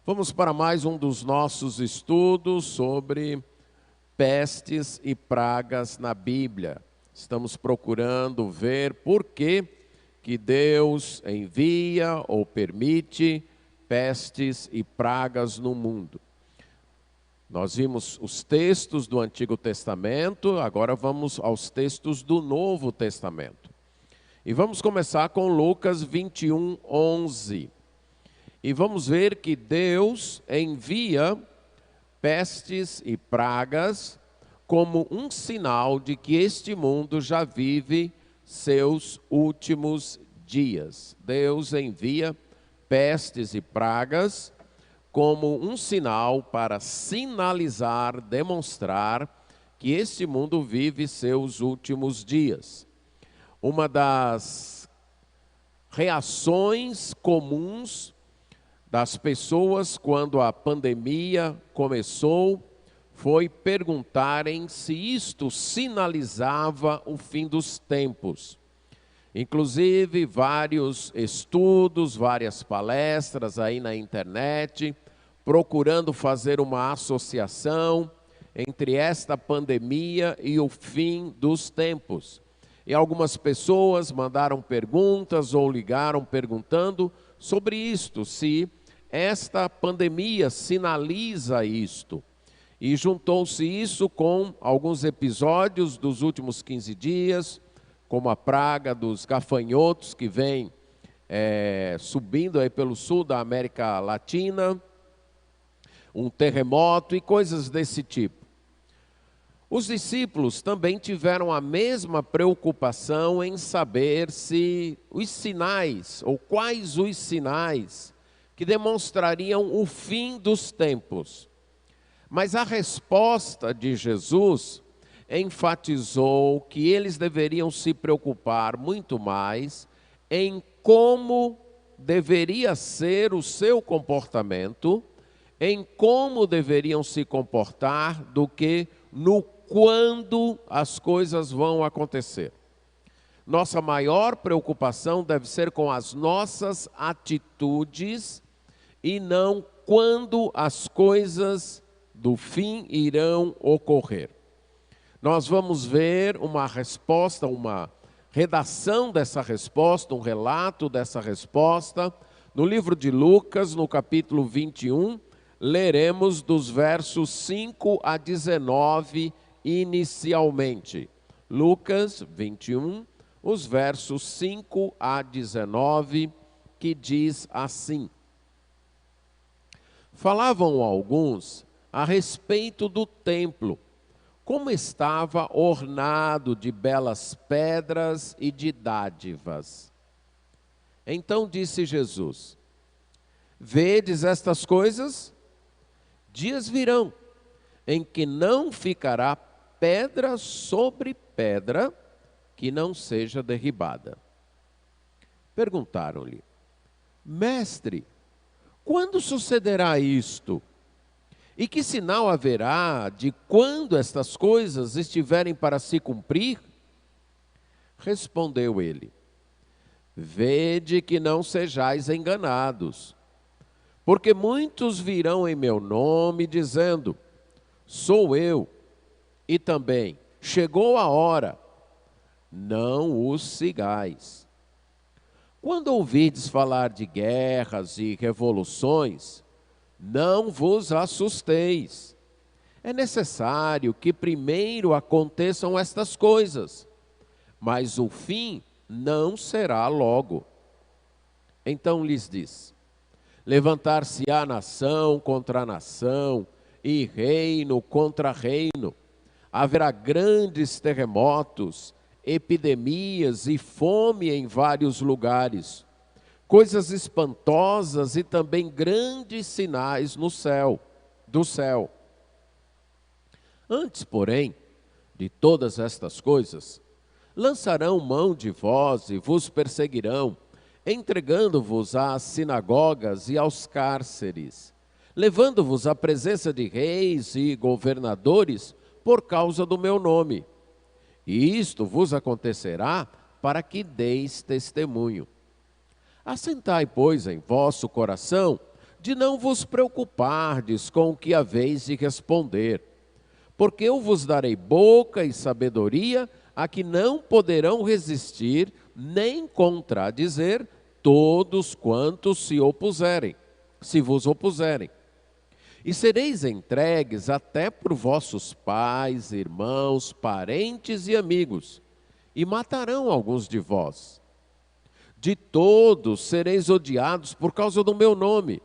Vamos para mais um dos nossos estudos sobre pestes e pragas na Bíblia. Estamos procurando ver por que Deus envia ou permite pestes e pragas no mundo. Nós vimos os textos do Antigo Testamento, agora vamos aos textos do Novo Testamento. E vamos começar com Lucas 21, 11. E vamos ver que Deus envia pestes e pragas como um sinal de que este mundo já vive seus últimos dias. Deus envia pestes e pragas como um sinal para sinalizar, demonstrar que este mundo vive seus últimos dias. Uma das reações comuns das pessoas quando a pandemia começou foi perguntarem se isto sinalizava o fim dos tempos. Inclusive vários estudos, várias palestras aí na internet, procurando fazer uma associação entre esta pandemia e o fim dos tempos. E algumas pessoas mandaram perguntas ou ligaram perguntando sobre isto, se esta pandemia sinaliza isto. E juntou-se isso com alguns episódios dos últimos 15 dias, como a praga dos gafanhotos que vem subindo aí pelo sul da América Latina, um terremoto e coisas desse tipo. Os discípulos também tiveram a mesma preocupação em saber se os sinais, ou quais os sinais, que demonstrariam o fim dos tempos. Mas a resposta de Jesus enfatizou que eles deveriam se preocupar muito mais em como deveria ser o seu comportamento, em como deveriam se comportar, do que no quando as coisas vão acontecer. Nossa maior preocupação deve ser com as nossas atitudes e não quando as coisas do fim irão ocorrer. Nós vamos ver uma resposta, uma redação dessa resposta, um relato dessa resposta, no livro de Lucas, no capítulo 21, leremos dos versos 5 a 19 inicialmente. Lucas 21, os versos 5 a 19, que diz assim: Falavam alguns a respeito do templo, como estava ornado de belas pedras e de dádivas. Então disse Jesus: Vedes estas coisas? Dias virão em que não ficará pedra sobre pedra que não seja derribada. Perguntaram-lhe: Mestre, quando sucederá isto? E que sinal haverá de quando estas coisas estiverem para se cumprir? Respondeu ele: Vede que não sejais enganados, porque muitos virão em meu nome dizendo: Sou eu, e também chegou a hora. Não os sigais. Quando ouvirdes falar de guerras e revoluções, não vos assusteis. É necessário que primeiro aconteçam estas coisas, mas o fim não será logo. Então lhes disse: Levantar-se-á nação contra nação, e reino contra reino. Haverá grandes terremotos, epidemias e fome em vários lugares. Coisas espantosas e também grandes sinais do céu. Antes, porém, de todas estas coisas, lançarão mão de vós e vos perseguirão, entregando-vos às sinagogas e aos cárceres, levando-vos à presença de reis e governadores por causa do meu nome. E isto vos acontecerá para que deis testemunho. Assentai, pois, em vosso coração de não vos preocupardes com o que haveis de responder, porque eu vos darei boca e sabedoria a que não poderão resistir nem contradizer todos quantos se vos opuserem. E sereis entregues até por vossos pais, irmãos, parentes e amigos, e matarão alguns de vós. De todos sereis odiados por causa do meu nome.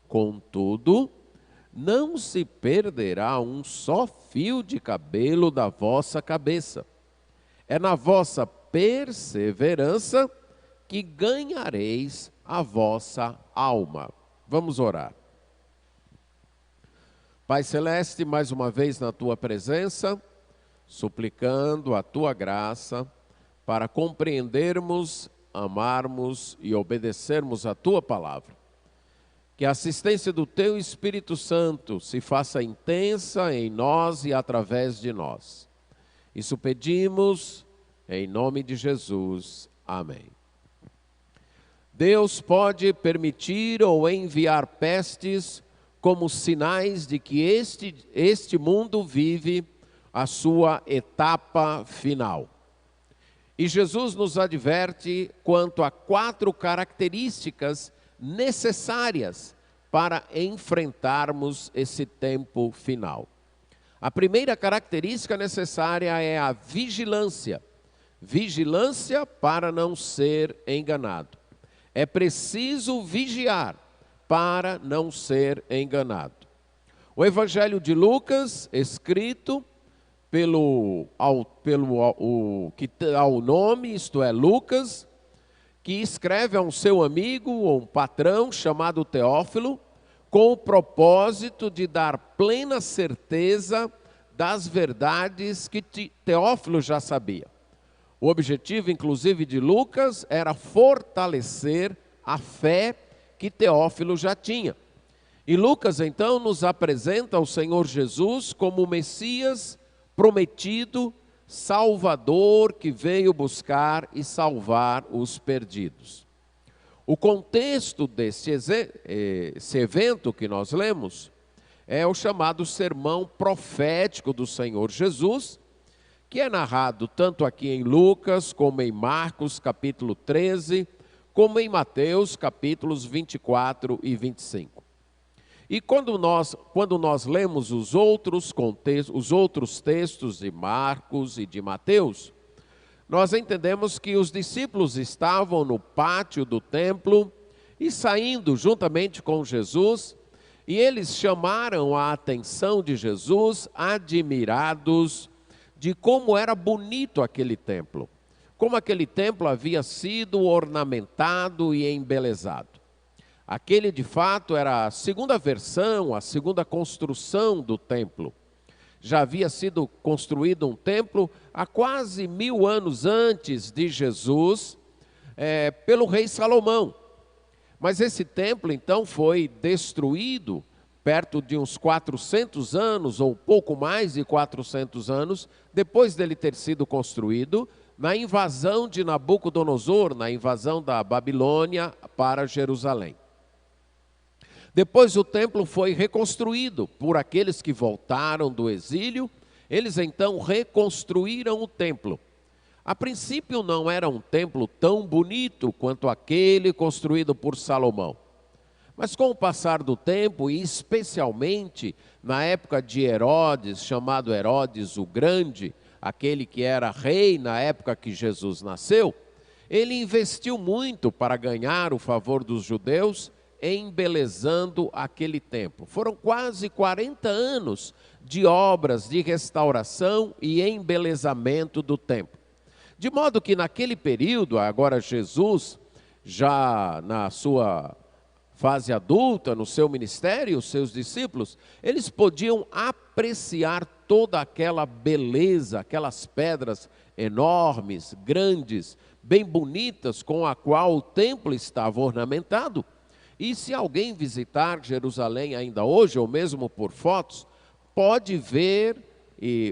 Contudo, não se perderá um só fio de cabelo da vossa cabeça. É na vossa perseverança que ganhareis a vossa alma. Vamos orar. Pai Celeste, mais uma vez na Tua presença, suplicando a Tua graça para compreendermos, amarmos e obedecermos a Tua palavra. Que a assistência do Teu Espírito Santo se faça intensa em nós e através de nós. Isso pedimos em nome de Jesus. Amém. Deus pode permitir ou enviar pestes como sinais de que este mundo vive a sua etapa final. E Jesus nos adverte quanto a 4 características necessárias para enfrentarmos esse tempo final. A primeira característica necessária é a vigilância. Vigilância para não ser enganado. É preciso vigiar para não ser enganado. O Evangelho de Lucas, escrito que dá o nome, isto é, Lucas, que escreve a um seu amigo ou um patrão chamado Teófilo, com o propósito de dar plena certeza das verdades que Teófilo já sabia. O objetivo, inclusive, de Lucas era fortalecer a fé que Teófilo já tinha. E Lucas, então, nos apresenta o Senhor Jesus como o Messias prometido, Salvador, que veio buscar e salvar os perdidos. O contexto desse evento que nós lemos é o chamado sermão profético do Senhor Jesus, que é narrado tanto aqui em Lucas, como em Marcos, capítulo 13, como em Mateus, capítulos 24 e 25. E quando nós lemos os outros textos de Marcos e de Mateus, nós entendemos que os discípulos estavam no pátio do templo e saindo juntamente com Jesus, e eles chamaram a atenção de Jesus, admirados de como era bonito aquele templo, como aquele templo havia sido ornamentado e embelezado. Aquele, de fato, era a segunda versão, a segunda construção do templo. Já havia sido construído um templo há quase 1000 anos antes de Jesus, pelo rei Salomão. Mas esse templo, então, foi destruído perto de uns 400 anos, ou pouco mais de 400 anos, depois dele ter sido construído, na invasão de Nabucodonosor, na invasão da Babilônia para Jerusalém. Depois o templo foi reconstruído por aqueles que voltaram do exílio, eles então reconstruíram o templo. A princípio não era um templo tão bonito quanto aquele construído por Salomão. Mas com o passar do tempo, e especialmente na época de Herodes, chamado Herodes o Grande, aquele que era rei na época que Jesus nasceu, ele investiu muito para ganhar o favor dos judeus, embelezando aquele templo. Foram quase 40 anos de obras de restauração e embelezamento do templo. De modo que naquele período, agora Jesus, já na sua fase adulta, no seu ministério, os seus discípulos, eles podiam apreciar toda aquela beleza, aquelas pedras enormes, grandes, bem bonitas, com a qual o templo estava ornamentado. E se alguém visitar Jerusalém ainda hoje, ou mesmo por fotos, pode ver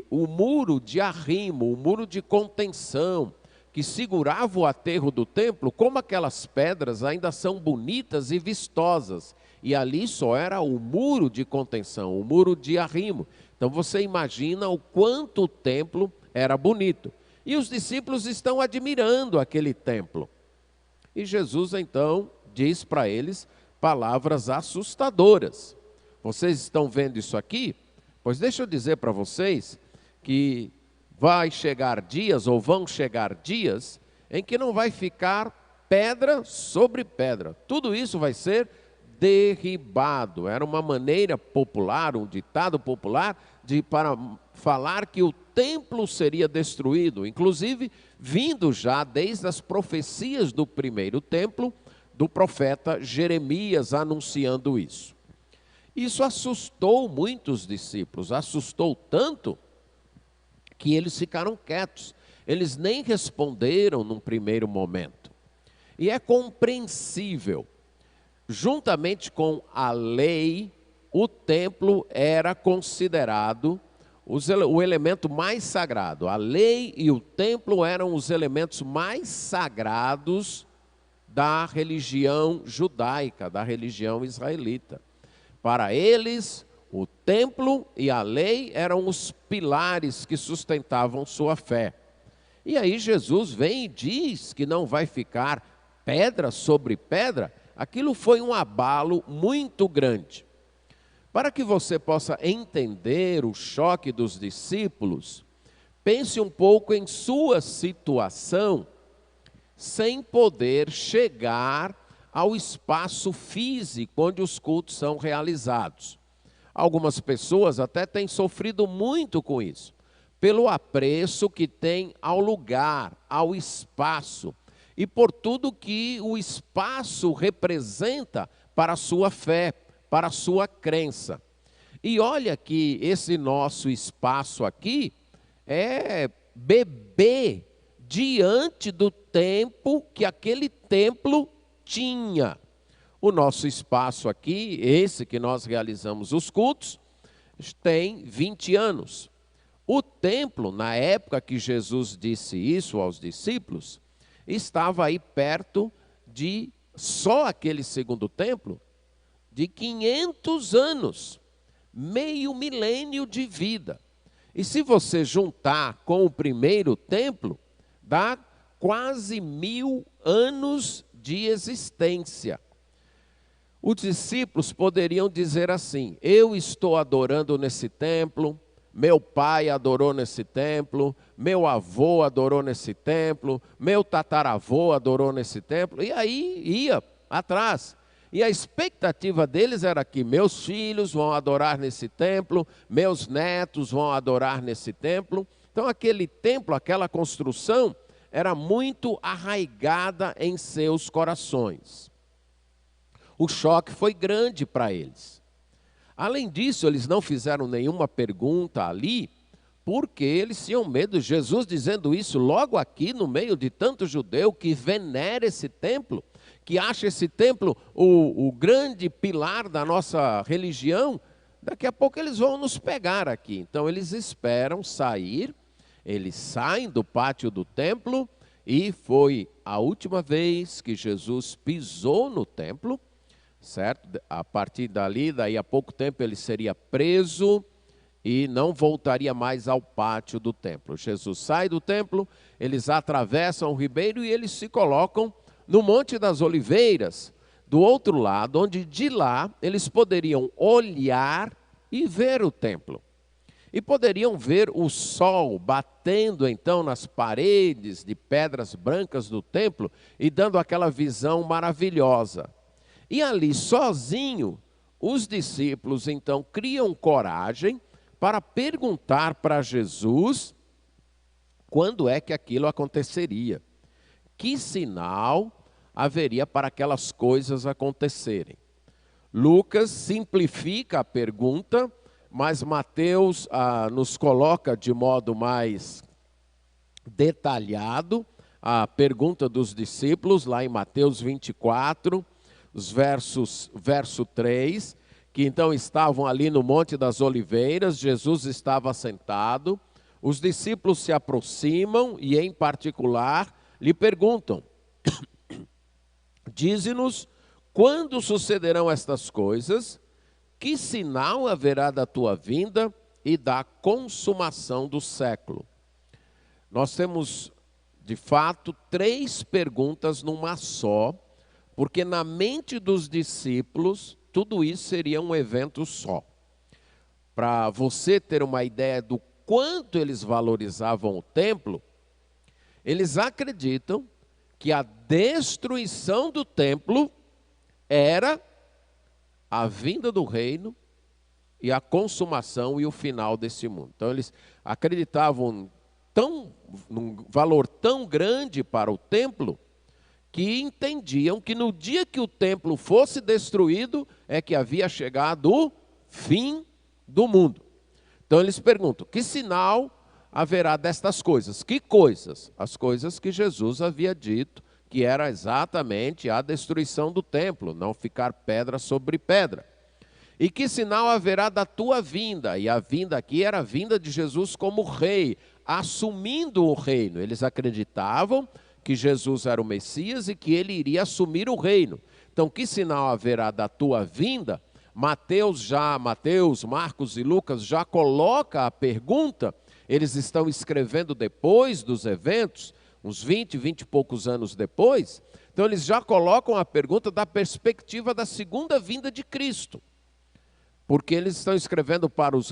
o muro de arrimo, o muro de contenção, que segurava o aterro do templo, como aquelas pedras ainda são bonitas e vistosas. e ali só era o muro de contenção, o muro de arrimo. Então você imagina o quanto o templo era bonito. E os discípulos estão admirando aquele templo. E Jesus então diz para eles palavras assustadoras. Vocês estão vendo isso aqui? Pois deixa eu dizer para vocês que vai chegar dias, ou vão chegar dias, em que não vai ficar pedra sobre pedra. Tudo isso vai ser derribado. Era uma maneira popular, um ditado popular, para falar que o templo seria destruído. Inclusive, vindo já desde as profecias do primeiro templo, do profeta Jeremias anunciando isso. Isso assustou muitos discípulos, assustou tanto que eles ficaram quietos. Eles nem responderam num primeiro momento. E é compreensível. Juntamente com a lei, o templo era considerado o elemento mais sagrado. A lei e o templo eram os elementos mais sagrados da religião judaica, da religião israelita. Para eles, o templo e a lei eram os pilares que sustentavam sua fé. E aí Jesus vem e diz que não vai ficar pedra sobre pedra. Aquilo foi um abalo muito grande. Para que você possa entender o choque dos discípulos, pense um pouco em sua situação, sem poder chegar ao espaço físico onde os cultos são realizados. Algumas pessoas até têm sofrido muito com isso, pelo apreço que tem ao lugar, ao espaço, e por tudo que o espaço representa para a sua fé, para a sua crença. E olha que esse nosso espaço aqui é bebê diante do tempo que aquele templo tinha. O nosso espaço aqui, esse que nós realizamos os cultos, tem 20 anos. O templo, na época que Jesus disse isso aos discípulos, estava aí perto de, só aquele segundo templo, de 500 anos, meio milênio de vida. E se você juntar com o primeiro templo, dá quase 1000 anos de existência. Os discípulos poderiam dizer assim: eu estou adorando nesse templo, meu pai adorou nesse templo, meu avô adorou nesse templo, meu tataravô adorou nesse templo, e aí ia atrás. E a expectativa deles era que meus filhos vão adorar nesse templo, meus netos vão adorar nesse templo. Então aquele templo, aquela construção, era muito arraigada em seus corações. O choque foi grande para eles. Além disso, eles não fizeram nenhuma pergunta ali, porque eles tinham medo. Jesus dizendo isso logo aqui no meio de tanto judeu que venera esse templo, que acha esse templo o grande pilar da nossa religião. Daqui a pouco eles vão nos pegar aqui. Então eles esperam sair, eles saem do pátio do templo, e foi a última vez que Jesus pisou no templo, certo? A partir dali, daí a pouco tempo, ele seria preso e não voltaria mais ao pátio do templo. Jesus sai do templo, eles atravessam o ribeiro e eles se colocam no Monte das Oliveiras, do outro lado, onde de lá eles poderiam olhar e ver o templo. E poderiam ver o sol batendo então nas paredes de pedras brancas do templo e dando aquela visão maravilhosa. E ali sozinho, os discípulos então criam coragem para perguntar para Jesus quando é que aquilo aconteceria. Que sinal haveria para aquelas coisas acontecerem? Lucas simplifica a pergunta, mas Mateus nos coloca de modo mais detalhado a pergunta dos discípulos, lá em Mateus 24, verso 3, que então estavam ali no Monte das Oliveiras, Jesus estava sentado, os discípulos se aproximam e, em particular, lhe perguntam: dize-nos quando sucederão estas coisas? Que sinal haverá da tua vinda e da consumação do século? Nós temos, de fato, 3 perguntas numa só, porque na mente dos discípulos, tudo isso seria um evento só. Para você ter uma ideia do quanto eles valorizavam o templo, eles acreditam que a destruição do templo era a vinda do reino e a consumação e o final desse mundo. Então eles acreditavam num valor tão grande para o templo, que entendiam que no dia que o templo fosse destruído, é que havia chegado o fim do mundo. Então eles perguntam, que sinal haverá destas coisas? Que coisas? As coisas que Jesus havia dito, que era exatamente a destruição do templo, não ficar pedra sobre pedra. E que sinal haverá da tua vinda? E a vinda aqui era a vinda de Jesus como rei, assumindo o reino. Eles acreditavam que Jesus era o Messias e que ele iria assumir o reino. Então, que sinal haverá da tua vinda? Mateus, Marcos e Lucas já coloca a pergunta. Eles estão escrevendo depois dos eventos, uns 20 e poucos anos depois. Então, eles já colocam a pergunta da perspectiva da segunda vinda de Cristo. Porque eles estão escrevendo para os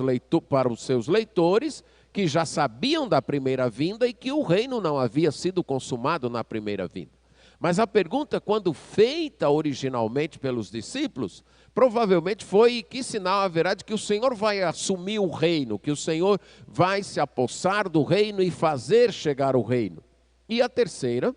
seus leitores, que já sabiam da primeira vinda e que o reino não havia sido consumado na primeira vinda. Mas a pergunta, quando feita originalmente pelos discípulos, provavelmente foi: que sinal haverá de que o Senhor vai assumir o reino, que o Senhor vai se apossar do reino e fazer chegar o reino? E a terceira,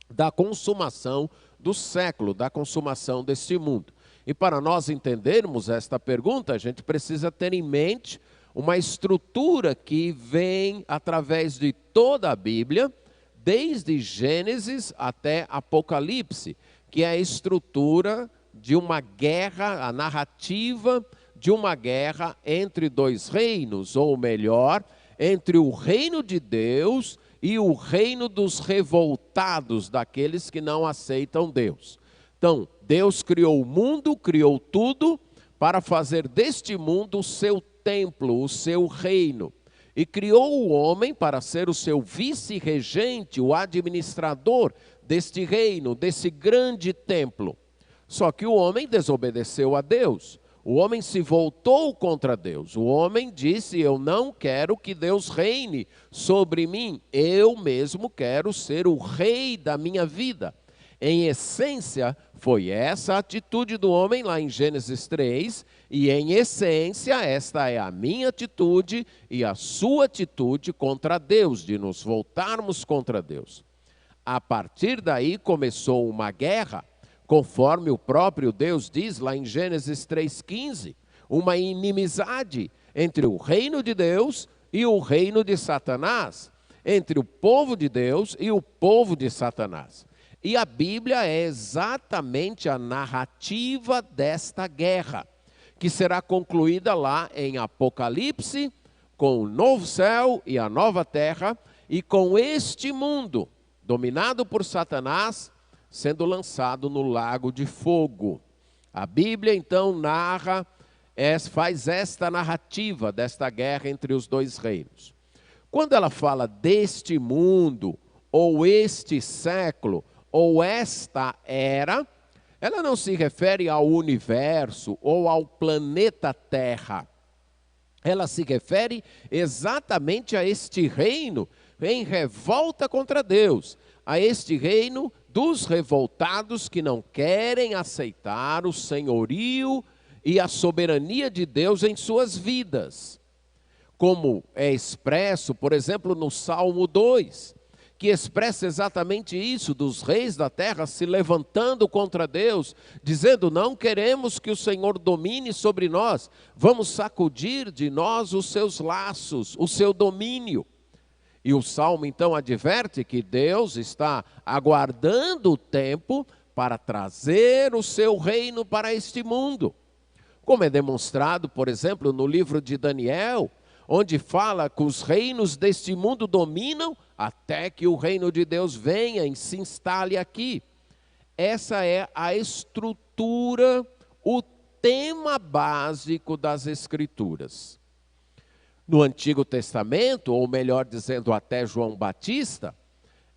da consumação do século, da consumação deste mundo. E para nós entendermos esta pergunta, a gente precisa ter em mente uma estrutura que vem através de toda a Bíblia, desde Gênesis até Apocalipse, que é a estrutura de uma guerra, a narrativa de uma guerra entre 2 reinos, ou melhor, entre o reino de Deus e o reino dos revoltados, daqueles que não aceitam Deus. Então, Deus criou o mundo, criou tudo, para fazer deste mundo o seu templo, o seu reino. E criou o homem para ser o seu vice-regente, o administrador deste reino, desse grande templo. Só que o homem desobedeceu a Deus. O homem se voltou contra Deus. O homem disse: eu não quero que Deus reine sobre mim. Eu mesmo quero ser o rei da minha vida. Em essência, foi essa a atitude do homem lá em Gênesis 3, e em essência, esta é a minha atitude e a sua atitude contra Deus, de nos voltarmos contra Deus. A partir daí começou uma guerra, conforme o próprio Deus diz lá em Gênesis 3,15, uma inimizade entre o reino de Deus e o reino de Satanás, entre o povo de Deus e o povo de Satanás. E a Bíblia é exatamente a narrativa desta guerra, que será concluída lá em Apocalipse, com o novo céu e a nova terra, e com este mundo, dominado por Satanás, sendo lançado no lago de fogo. A Bíblia, então, faz esta narrativa desta guerra entre os 2 reinos. Quando ela fala deste mundo, ou este século, ou esta era, ela não se refere ao universo ou ao planeta Terra. Ela se refere exatamente a este reino em revolta contra Deus, a este reino dos revoltados que não querem aceitar o senhorio e a soberania de Deus em suas vidas. Como é expresso, por exemplo, no Salmo 2, que expressa exatamente isso, dos reis da terra se levantando contra Deus, dizendo: não queremos que o Senhor domine sobre nós, vamos sacudir de nós os seus laços, o seu domínio. E o Salmo então adverte que Deus está aguardando o tempo para trazer o seu reino para este mundo. Como é demonstrado, por exemplo, no livro de Daniel, onde fala que os reinos deste mundo dominam até que o reino de Deus venha e se instale aqui. Essa é a estrutura, o tema básico das Escrituras. No Antigo Testamento, ou melhor dizendo, até João Batista,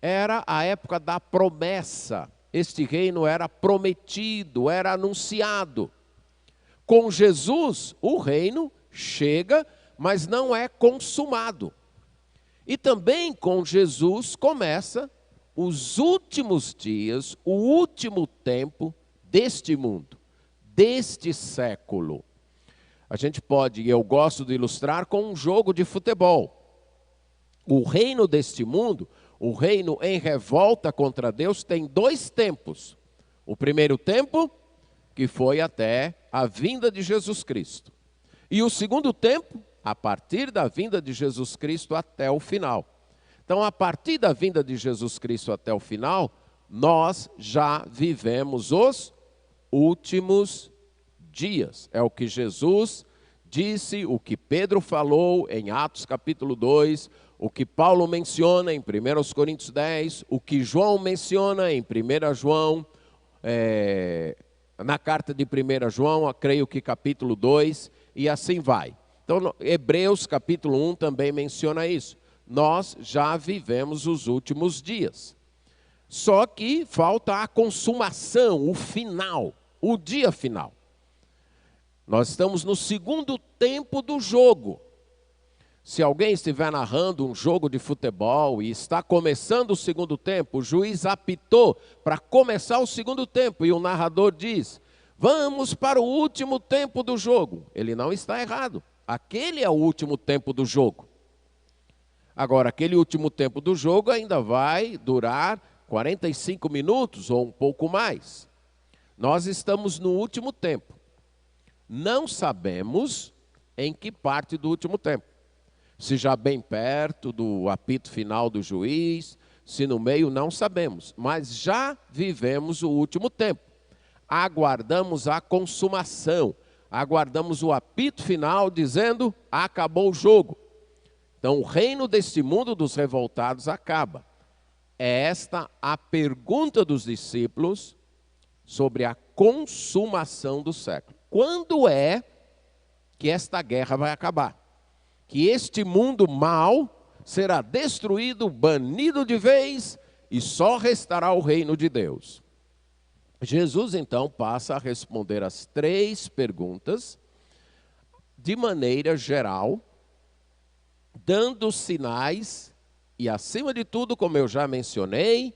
era a época da promessa. Este reino era prometido, era anunciado. Com Jesus, o reino chega, mas não é consumado. E também com Jesus começa os últimos dias, o último tempo deste mundo, deste século. A gente pode, e eu gosto de ilustrar, com um jogo de futebol. O reino deste mundo, o reino em revolta contra Deus, tem 2 tempos. O primeiro tempo, que foi até a vinda de Jesus Cristo. E o segundo tempo, a partir da vinda de Jesus Cristo até o final. Então, a partir da vinda de Jesus Cristo até o final, nós já vivemos os últimos dias. É o que Jesus disse, o que Pedro falou em Atos capítulo 2, o que Paulo menciona em 1 Coríntios 10, o que João menciona em 1 João, na carta de 1 João, creio que capítulo 2, e assim vai. Então, Hebreus capítulo 1 também menciona isso. Nós já vivemos os últimos dias. Só que falta a consumação, o final, o dia final. Nós estamos no segundo tempo do jogo. Se alguém estiver narrando um jogo de futebol e está começando o segundo tempo, o juiz apitou para começar o segundo tempo e o narrador diz: vamos para o último tempo do jogo. Ele não está errado. Aquele é o último tempo do jogo. Agora, aquele último tempo do jogo ainda vai durar 45 minutos ou um pouco mais. Nós estamos no último tempo. Não sabemos em que parte do último tempo. Se já bem perto do apito final do juiz, se no meio, não sabemos. Mas já vivemos o último tempo. Aguardamos a consumação. Aguardamos o apito final dizendo: acabou o jogo. Então, o reino deste mundo dos revoltados acaba. É esta a pergunta dos discípulos sobre a consumação do século. Quando é que esta guerra vai acabar? Que este mundo mau será destruído, banido de vez, e só restará o reino de Deus. Jesus, então, passa a responder as 3 perguntas de maneira geral, dando sinais e, acima de tudo, como eu já mencionei,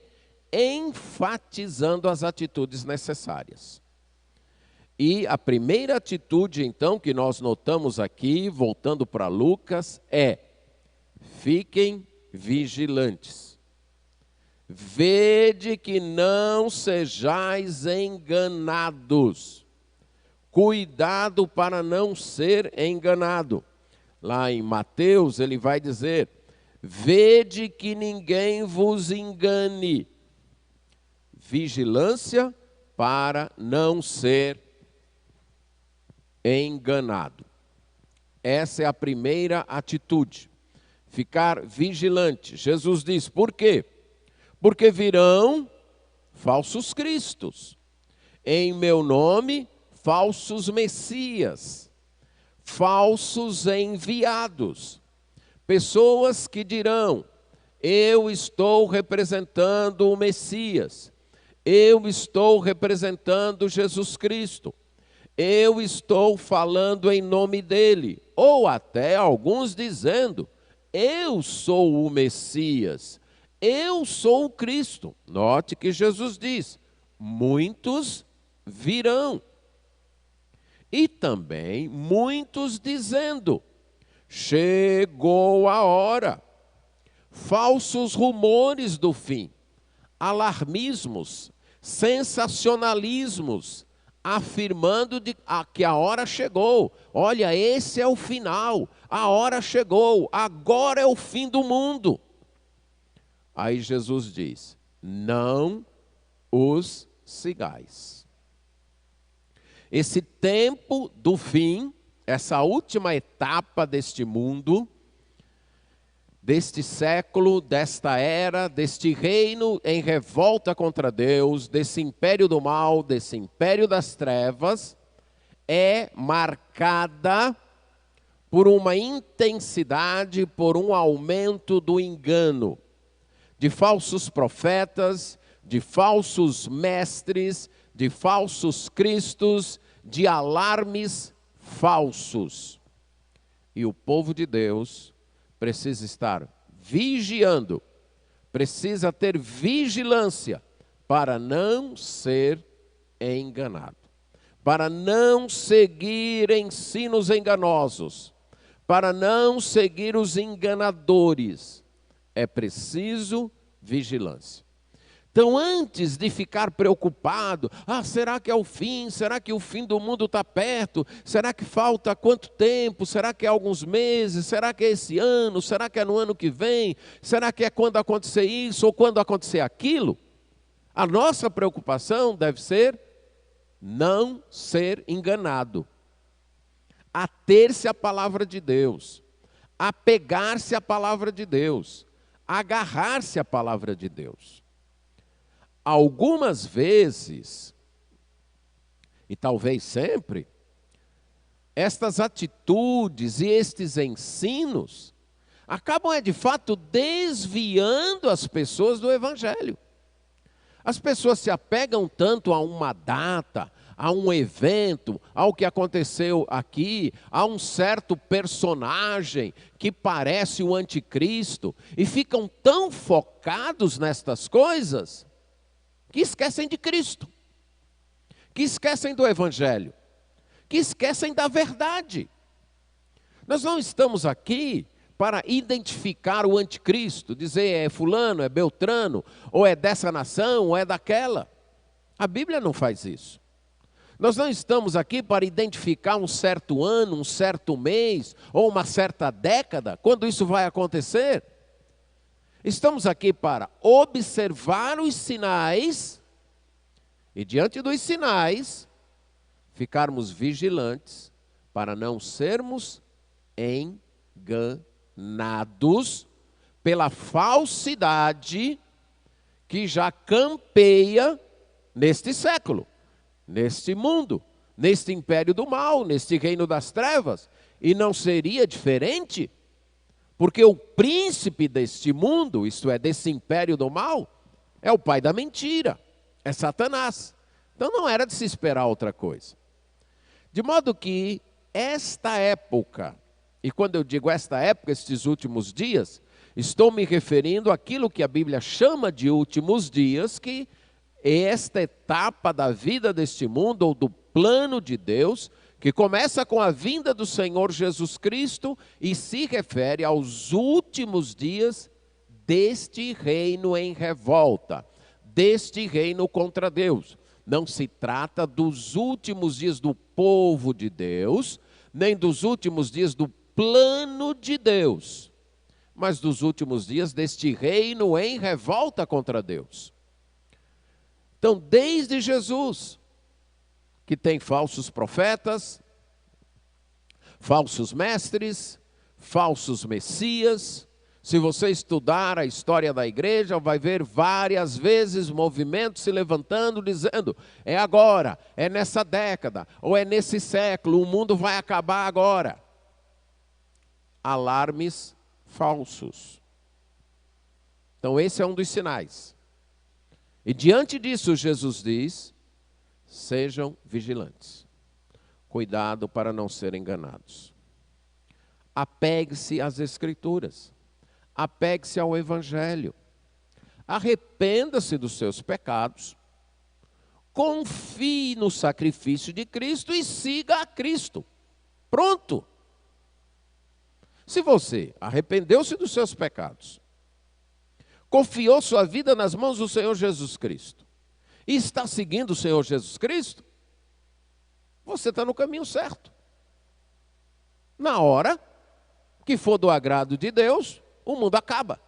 enfatizando as atitudes necessárias. E a primeira atitude, então, que nós notamos aqui, voltando para Lucas, é: fiquem vigilantes. Vede que não sejais enganados. Cuidado para não ser enganado. Lá em Mateus ele vai dizer: vede que ninguém vos engane. Vigilância para não ser enganado. Essa é a primeira atitude. Ficar vigilante. Jesus diz: por quê? Porque virão falsos cristos. Em meu nome, falsos messias. Falsos enviados. Pessoas que dirão: eu estou representando o Messias. Eu estou representando Jesus Cristo. Eu estou falando em nome dele. Ou até alguns dizendo: eu sou o Messias. Eu sou o Cristo. Note que Jesus diz: muitos virão. E também muitos dizendo: chegou a hora. Falsos rumores do fim, alarmismos, sensacionalismos, afirmando que a hora chegou. Olha, esse é o final, a hora chegou, agora é o fim do mundo. Aí Jesus diz: não os sigais. Esse tempo do fim, essa última etapa deste mundo, deste século, desta era, deste reino em revolta contra Deus, desse império do mal, desse império das trevas, é marcada por uma intensidade, por um aumento do engano, de falsos profetas, de falsos mestres, de falsos cristos, de alarmes falsos. E o povo de Deus precisa estar vigiando, precisa ter vigilância para não ser enganado, para não seguir ensinos enganosos, para não seguir os enganadores. É preciso vigilância. Então, antes de ficar preocupado, será que é o fim? Será que o fim do mundo está perto? Será que falta quanto tempo? Será que é alguns meses? Será que é esse ano? Será que é no ano que vem? Será que é quando acontecer isso ou quando acontecer aquilo? A nossa preocupação deve ser não ser enganado, ater-se à palavra de Deus, apegar-se à palavra de Deus, agarrar-se à palavra de Deus. Algumas vezes, e talvez sempre, estas atitudes e estes ensinos acabam, de fato, desviando as pessoas do Evangelho. As pessoas se apegam tanto a uma data, a um evento, ao que aconteceu aqui, a um certo personagem que parece o anticristo, e ficam tão focados nestas coisas, que esquecem de Cristo, que esquecem do Evangelho, que esquecem da verdade. Nós não estamos aqui para identificar o anticristo, dizer é fulano, é beltrano, ou é dessa nação, ou é daquela. A Bíblia não faz isso. Nós não estamos aqui para identificar um certo ano, um certo mês, ou uma certa década, quando isso vai acontecer. Estamos aqui para observar os sinais e, diante dos sinais, ficarmos vigilantes para não sermos enganados pela falsidade que já campeia neste século, neste mundo, neste império do mal, neste reino das trevas. E não seria diferente, porque o príncipe deste mundo, isto é, desse império do mal, é o pai da mentira, é Satanás. Então não era de se esperar outra coisa. De modo que esta época, e quando eu digo esta época, estes últimos dias, estou me referindo àquilo que a Bíblia chama de últimos dias, que é esta etapa da vida deste mundo, ou do plano de Deus, que começa com a vinda do Senhor Jesus Cristo e se refere aos últimos dias deste reino em revolta, deste reino contra Deus. Não se trata dos últimos dias do povo de Deus, nem dos últimos dias do plano de Deus, mas dos últimos dias deste reino em revolta contra Deus. Então, desde Jesus, que tem falsos profetas, falsos mestres, falsos messias. Se você estudar a história da igreja, vai ver várias vezes movimentos se levantando, dizendo, é agora, é nessa década, ou é nesse século, o mundo vai acabar agora. Alarmes falsos. Então esse é um dos sinais. E diante disso Jesus diz, sejam vigilantes. Cuidado para não serem enganados. Apegue-se às Escrituras. Apegue-se ao Evangelho. Arrependa-se dos seus pecados. Confie no sacrifício de Cristo e siga a Cristo. Pronto. Se você arrependeu-se dos seus pecados, confiou sua vida nas mãos do Senhor Jesus Cristo, e está seguindo o Senhor Jesus Cristo, você está no caminho certo. Na hora que for do agrado de Deus, o mundo acaba.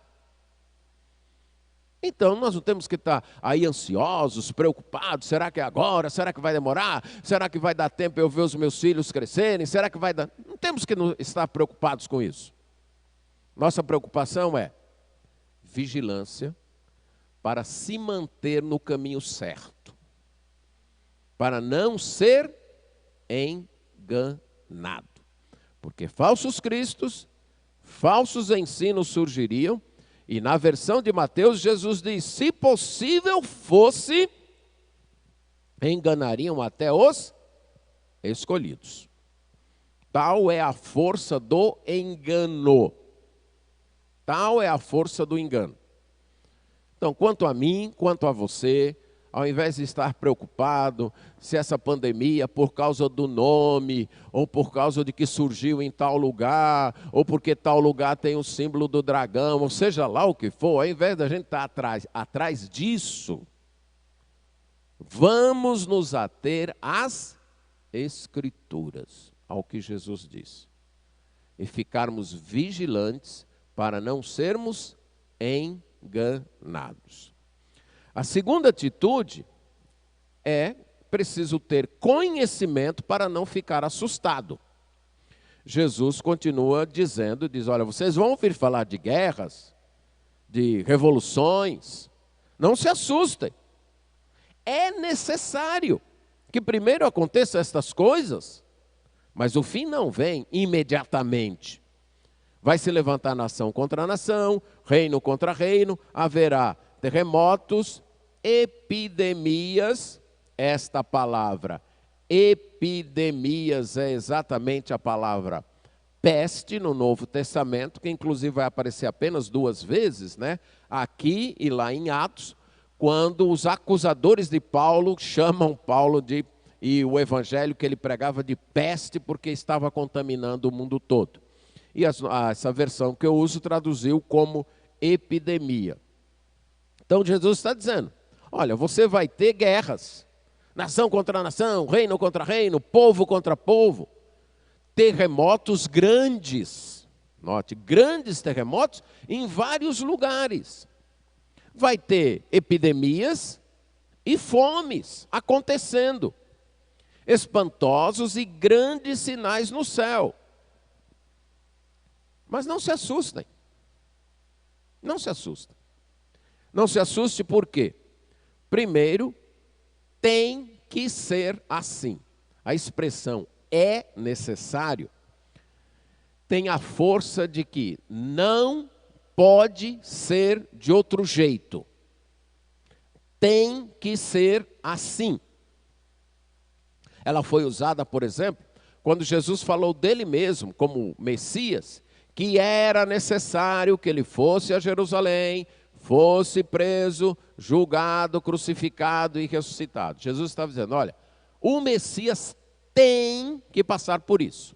Então nós não temos que estar aí ansiosos, preocupados, será que é agora? Será que vai demorar? Será que vai dar tempo eu ver os meus filhos crescerem? Será que vai dar? Não temos que estar preocupados com isso. Nossa preocupação é vigilância para se manter no caminho certo, para não ser enganado. Porque falsos cristos, falsos ensinos surgiriam, e na versão de Mateus, Jesus diz: se possível fosse, enganariam até os escolhidos. Tal é a força do engano. Tal é a força do engano. Então, quanto a mim, quanto a você, ao invés de estar preocupado se essa pandemia, por causa do nome, ou por causa de que surgiu em tal lugar, ou porque tal lugar tem o símbolo do dragão, ou seja lá o que for, ao invés da gente estar atrás disso, vamos nos ater às Escrituras, ao que Jesus disse, e ficarmos vigilantes para não sermos enganados. A segunda atitude é preciso ter conhecimento para não ficar assustado. Jesus continua dizendo, diz: olha, vocês vão ouvir falar de guerras, de revoluções, não se assustem. É necessário que primeiro aconteçam estas coisas, mas o fim não vem imediatamente. Vai se levantar nação contra nação, reino contra reino, haverá terremotos, epidemias. Esta palavra epidemias é exatamente a palavra peste no Novo Testamento, que inclusive vai aparecer apenas 2 vezes, né? Aqui e lá em Atos, quando os acusadores de Paulo chamam Paulo e o evangelho que ele pregava de peste, porque estava contaminando o mundo todo. E essa versão que eu uso traduziu como epidemia. Então Jesus está dizendo: olha, você vai ter guerras, nação contra nação, reino contra reino, povo contra povo, terremotos grandes, note, grandes terremotos em vários lugares. Vai ter epidemias e fomes acontecendo, espantosos e grandes sinais no céu. Mas não se assustem. Não se assustem. Não se assuste por quê? Primeiro, tem que ser assim. A expressão é necessário tem a força de que não pode ser de outro jeito. Tem que ser assim. Ela foi usada, por exemplo, quando Jesus falou dele mesmo como Messias, que era necessário que ele fosse a Jerusalém, fosse preso, julgado, crucificado e ressuscitado. Jesus estava dizendo: olha, o Messias tem que passar por isso.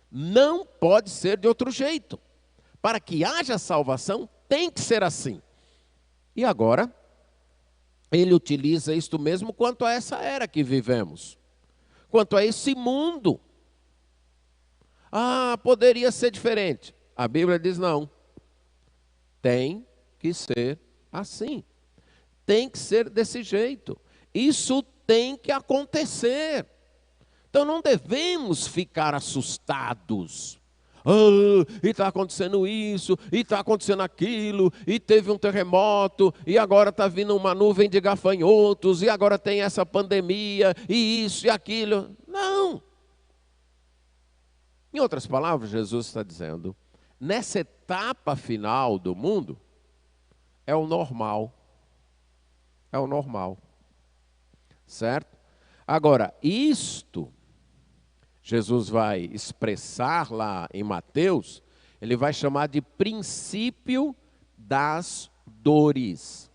Não pode ser de outro jeito. Para que haja salvação, tem que ser assim. E agora, ele utiliza isto mesmo quanto a essa era que vivemos. Quanto a esse mundo. Ah, poderia ser diferente. A Bíblia diz não. Tem que ser assim. Tem que ser desse jeito. Isso tem que acontecer. Então não devemos ficar assustados. E está acontecendo isso, e está acontecendo aquilo, e teve um terremoto, e agora está vindo uma nuvem de gafanhotos, e agora tem essa pandemia, e isso e aquilo. Não. Em outras palavras, Jesus está dizendo, nessa etapa final do mundo, é o normal. É o normal. Certo? Agora, isto, Jesus vai expressar lá em Mateus, ele vai chamar de princípio das dores.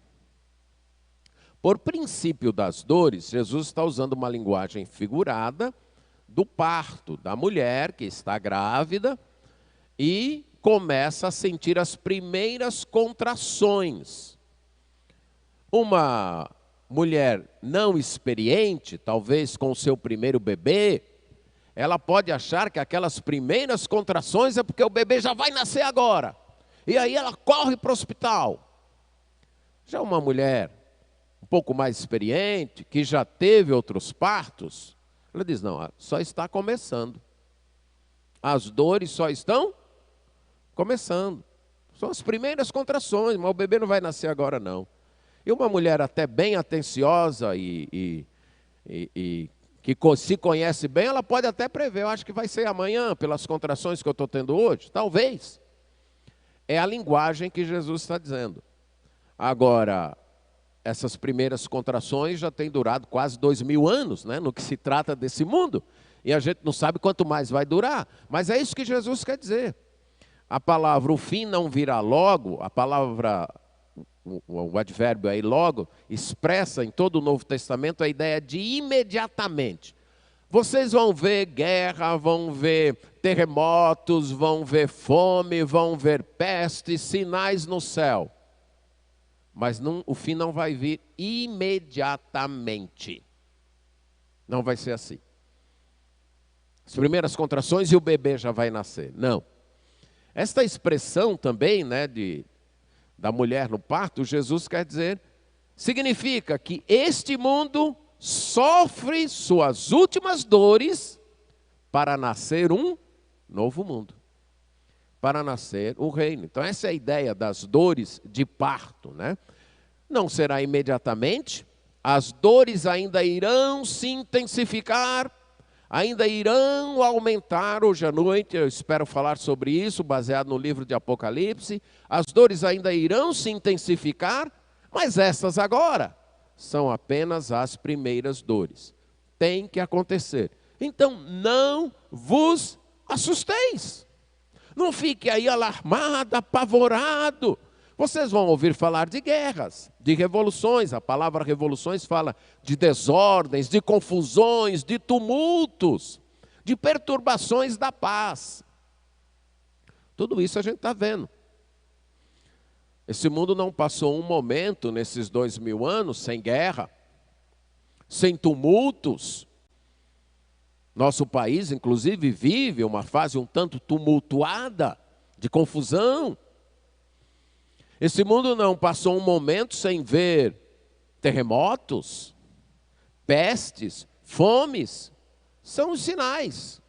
Por princípio das dores, Jesus está usando uma linguagem figurada do parto, da mulher que está grávida e começa a sentir as primeiras contrações. Uma mulher não experiente, talvez com o seu primeiro bebê, ela pode achar que aquelas primeiras contrações é porque o bebê já vai nascer agora. E aí ela corre para o hospital. Já uma mulher um pouco mais experiente, que já teve outros partos, ela diz, não, só está começando. As dores só estão começando. São as primeiras contrações, mas o bebê não vai nascer agora, não. E uma mulher até bem atenciosa e que se conhece bem, ela pode até prever. Eu acho que vai ser amanhã, pelas contrações que eu estou tendo hoje. Talvez. É a linguagem que Jesus está dizendo. Agora, essas primeiras contrações já têm durado quase 2000 anos, né, no que se trata desse mundo. E a gente não sabe quanto mais vai durar. Mas é isso que Jesus quer dizer. A palavra o fim não virá logo, a palavra, o advérbio aí logo, expressa em todo o Novo Testamento a ideia de imediatamente. Vocês vão ver guerra, vão ver terremotos, vão ver fome, vão ver peste, sinais no céu. Mas o fim não vai vir imediatamente. Não vai ser assim. As primeiras contrações e o bebê já vai nascer. Não. Esta expressão também, né, da mulher no parto, Jesus quer dizer, significa que este mundo sofre suas últimas dores para nascer um novo mundo. Para nascer o reino. Então essa é a ideia das dores de parto, né? Não será imediatamente, as dores ainda irão se intensificar, ainda irão aumentar. Hoje à noite eu espero falar sobre isso, baseado no livro de Apocalipse. As dores ainda irão se intensificar, mas essas agora são apenas as primeiras dores. Tem que acontecer. Então não vos assusteis. Não fique aí alarmado, apavorado. Vocês vão ouvir falar de guerras, de revoluções. A palavra revoluções fala de desordens, de confusões, de tumultos, de perturbações da paz. Tudo isso a gente está vendo. Esse mundo não passou um momento nesses 2000 anos sem guerra, sem tumultos. Nosso país, inclusive, vive uma fase um tanto tumultuada, de confusão. Esse mundo não passou um momento sem ver terremotos, pestes, fomes. São os sinais.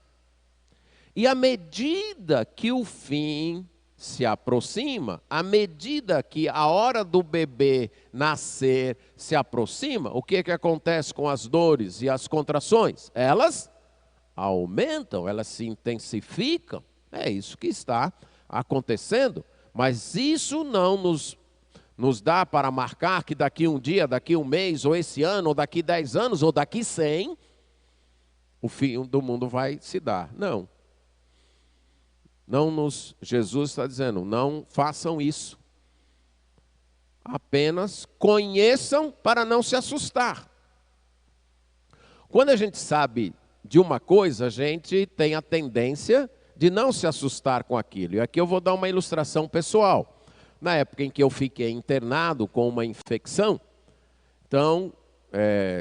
E à medida que o fim se aproxima, à medida que a hora do bebê nascer se aproxima, o que acontece com as dores e as contrações? Elas aumentam, elas se intensificam. É isso que está acontecendo. Mas isso não nos dá para marcar que daqui um dia, daqui um mês, ou esse ano, ou daqui 10 anos, ou daqui 100, o fim do mundo vai se dar. Não. Jesus está dizendo, não façam isso. Apenas conheçam para não se assustar. Quando a gente sabe de uma coisa, a gente tem a tendência de não se assustar com aquilo. E aqui eu vou dar uma ilustração pessoal. Na época em que eu fiquei internado com uma infecção, então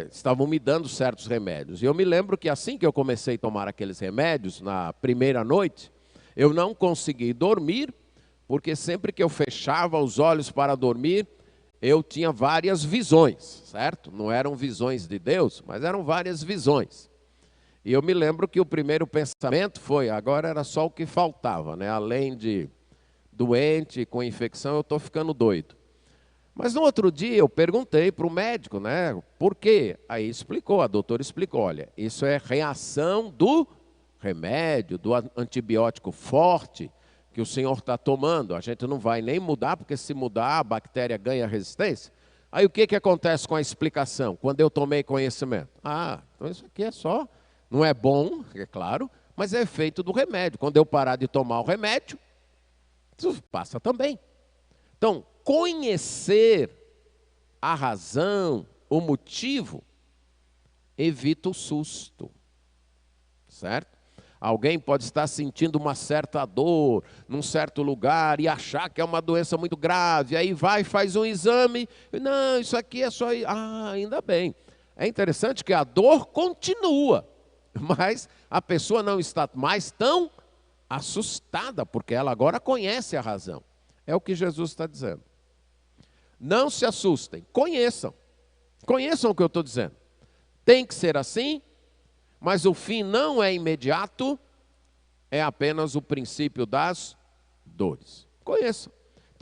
estavam me dando certos remédios. E eu me lembro que assim que eu comecei a tomar aqueles remédios, na primeira noite, eu não consegui dormir, porque sempre que eu fechava os olhos para dormir, eu tinha várias visões, certo? Não eram visões de Deus, mas eram várias visões. E eu me lembro que o primeiro pensamento foi, agora era só o que faltava, né? Além de doente, com infecção, eu estou ficando doido. Mas no outro dia eu perguntei para o médico, né? Por quê? Aí explicou, a doutora explicou, olha, isso é reação do remédio, do antibiótico forte que o senhor está tomando. A gente não vai nem mudar, porque se mudar a bactéria ganha resistência. Aí o que acontece com a explicação? Quando eu tomei conhecimento. Então isso aqui é só, não é bom, é claro, mas é efeito do remédio. Quando eu parar de tomar o remédio, isso passa também. Então, conhecer a razão, o motivo, evita o susto, certo? Alguém pode estar sentindo uma certa dor num certo lugar e achar que é uma doença muito grave. Aí vai, faz um exame. Não, isso aqui é só... ainda bem. É interessante que a dor continua, mas a pessoa não está mais tão assustada, porque ela agora conhece a razão. É o que Jesus está dizendo. Não se assustem, conheçam. Conheçam o que eu estou dizendo. Tem que ser assim, mas o fim não é imediato, é apenas o princípio das dores. Conheçam.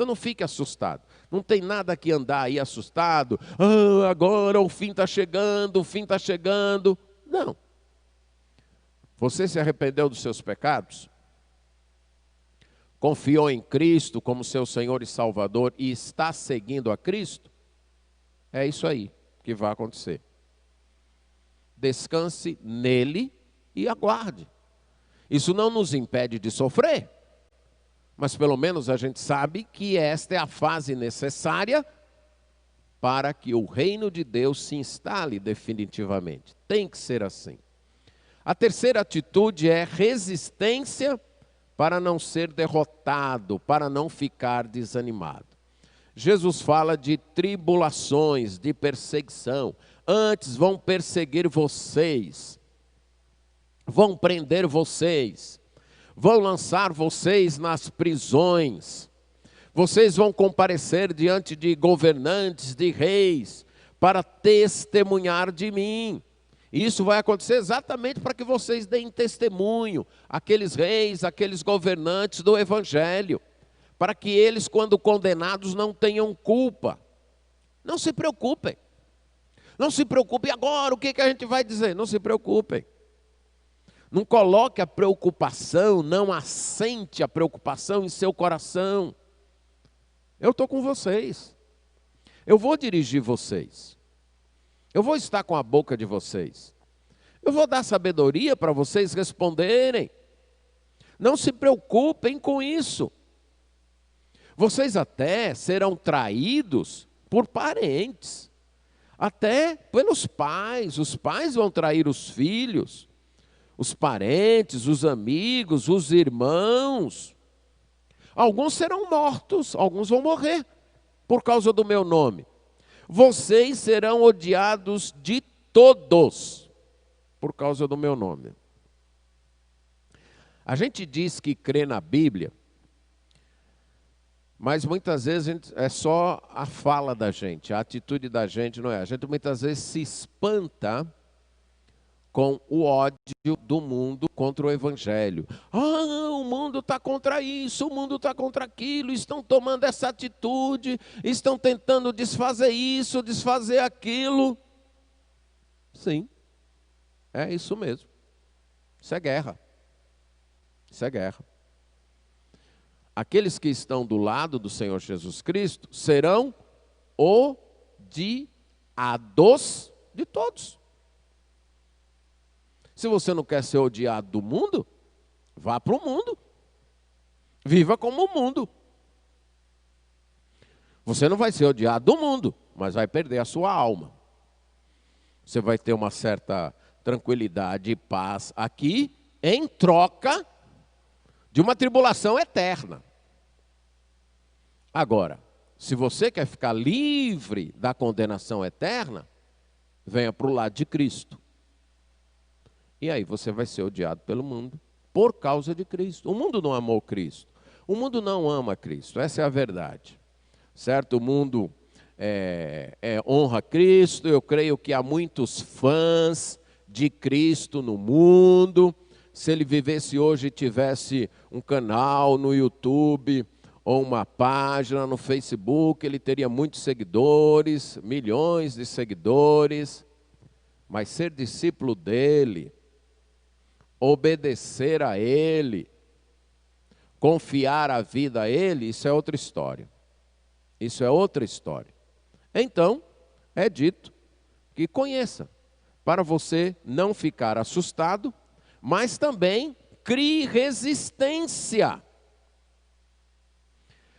Então não fique assustado. Não tem nada que andar aí assustado. Agora o fim está chegando, o fim está chegando. Não. Você se arrependeu dos seus pecados? Confiou em Cristo como seu Senhor e Salvador e está seguindo a Cristo? É isso aí que vai acontecer. Descanse nele e aguarde. Isso não nos impede de sofrer, mas pelo menos a gente sabe que esta é a fase necessária para que o reino de Deus se instale definitivamente. Tem que ser assim. A terceira atitude é resistência para não ser derrotado, para não ficar desanimado. Jesus fala de tribulações, de perseguição. Antes vão perseguir vocês, vão prender vocês, vão lançar vocês nas prisões. Vocês vão comparecer diante de governantes, de reis, para testemunhar de mim. Isso vai acontecer exatamente para que vocês deem testemunho, aqueles reis, aqueles governantes do Evangelho, para que eles, quando condenados, não tenham culpa. Não se preocupem. Não se preocupem agora, o que a gente vai dizer? Não se preocupem. Não coloque a preocupação, não assente a preocupação em seu coração. Eu estou com vocês. Eu vou dirigir vocês. Eu vou estar com a boca de vocês. Eu vou dar sabedoria para vocês responderem. Não se preocupem com isso. Vocês até serão traídos por parentes. Até pelos pais. Os pais vão trair os filhos. Os parentes, os amigos, os irmãos. Alguns serão mortos, alguns vão morrer por causa do meu nome. Vocês serão odiados de todos por causa do meu nome. A gente diz que crê na Bíblia, mas muitas vezes é só a fala da gente, a atitude da gente não é. A gente muitas vezes se espanta com o ódio do mundo contra o Evangelho. O mundo está contra isso, o mundo está contra aquilo, estão tomando essa atitude, estão tentando desfazer isso, desfazer aquilo. Sim, é isso mesmo. Isso é guerra. Isso é guerra. Aqueles que estão do lado do Senhor Jesus Cristo serão odiados de todos. Se você não quer ser odiado do mundo, vá para o mundo. Viva como o mundo. Você não vai ser odiado do mundo, mas vai perder a sua alma. Você vai ter uma certa tranquilidade e paz aqui, em troca de uma tribulação eterna. Agora, se você quer ficar livre da condenação eterna, venha para o lado de Cristo. E aí você vai ser odiado pelo mundo por causa de Cristo. O mundo não amou Cristo. O mundo não ama Cristo. Essa é a verdade. Certo? O mundo honra Cristo. Eu creio que há muitos fãs de Cristo no mundo. Se ele vivesse hoje e tivesse um canal no YouTube ou uma página no Facebook, ele teria muitos seguidores, milhões de seguidores. Mas ser discípulo dele, obedecer a ele, confiar a vida a ele, isso é outra história. Isso é outra história. Então, é dito que conheça, para você não ficar assustado, mas também crie resistência.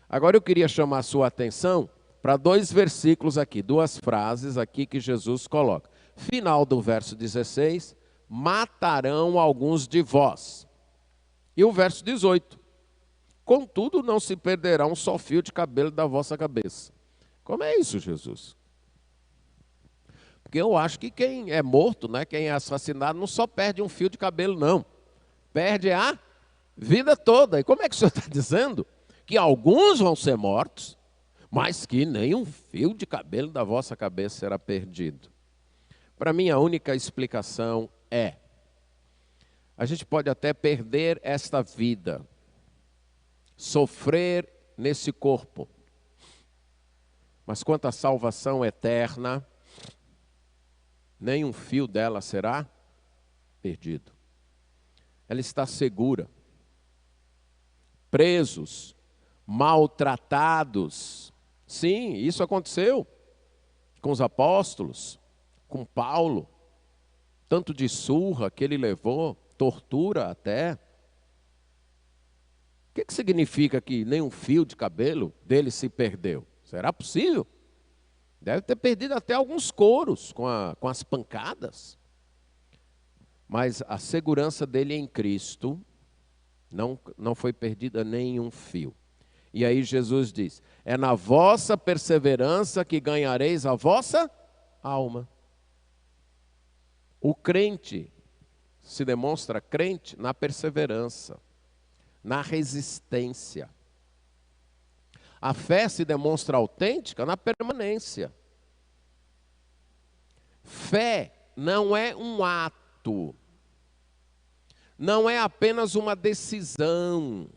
Agora eu queria chamar a sua atenção para 2 versículos aqui, 2 frases aqui que Jesus coloca. Final do verso 16, matarão alguns de vós. E o verso 18, contudo não se perderá um só fio de cabelo da vossa cabeça. Como é isso, Jesus? Porque eu acho que quem é morto, né, quem é assassinado, não só perde um fio de cabelo, não. Perde a vida toda. E como é que o senhor está dizendo? Que alguns vão ser mortos, mas que nem um fio de cabelo da vossa cabeça será perdido. Para mim, a única explicação é: a gente pode até perder esta vida, sofrer nesse corpo. Mas quanto à salvação eterna, nenhum fio dela será perdido. Ela está segura. Presos, maltratados. Sim, isso aconteceu com os apóstolos, com Paulo. Tanto de surra que ele levou, tortura até. O que significa que nenhum fio de cabelo dele se perdeu? Será possível? Deve ter perdido até alguns couros com as pancadas. Mas a segurança dele em Cristo não foi perdida nenhum fio. E aí Jesus diz, é na vossa perseverança que ganhareis a vossa alma. O crente se demonstra crente na perseverança, na resistência. A fé se demonstra autêntica na permanência. Fé não é um ato, não é apenas uma decisão,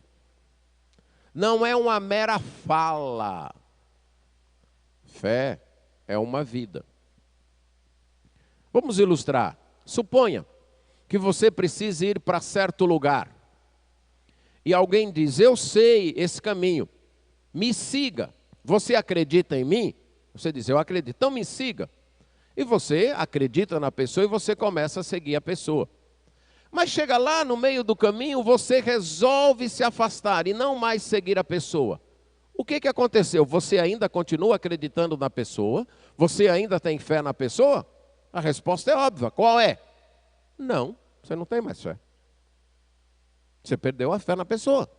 não é uma mera fala. Fé é uma vida. Vamos ilustrar. Suponha que você precise ir para certo lugar. E alguém diz, eu sei esse caminho, me siga. Você acredita em mim? Você diz, eu acredito, então me siga. E você acredita na pessoa e você começa a seguir a pessoa. Mas chega lá no meio do caminho, você resolve se afastar e não mais seguir a pessoa. O que aconteceu? Você ainda continua acreditando na pessoa? Você ainda tem fé na pessoa? A resposta é óbvia. Qual é? Não, você não tem mais fé. Você perdeu a fé na pessoa.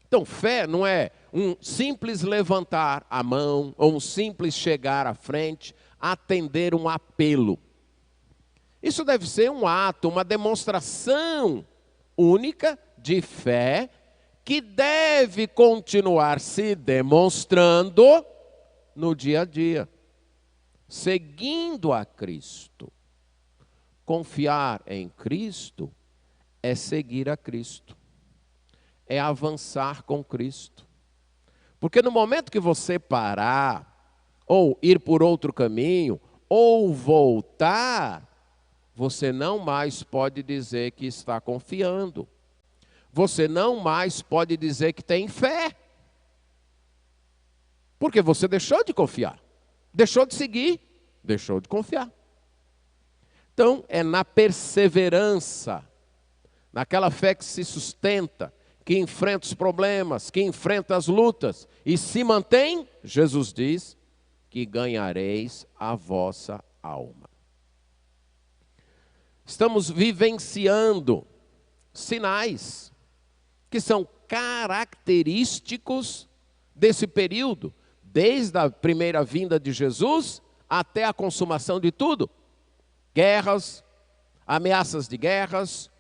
Então, fé não é um simples levantar a mão, ou um simples chegar à frente, atender um apelo. Isso deve ser um ato, uma demonstração única de fé, que deve continuar se demonstrando no dia a dia, seguindo a Cristo. Confiar em Cristo é seguir a Cristo, é avançar com Cristo. Porque no momento que você parar, ou ir por outro caminho, ou voltar, você não mais pode dizer que está confiando. Você não mais pode dizer que tem fé. Porque você deixou de confiar, deixou de seguir, deixou de confiar. Então, é na perseverança, naquela fé que se sustenta, que enfrenta os problemas, que enfrenta as lutas e se mantém, Jesus diz, que ganhareis a vossa alma. Estamos vivenciando sinais que são característicos desse período, desde a primeira vinda de Jesus até a consumação de tudo. Guerras, ameaças de guerras,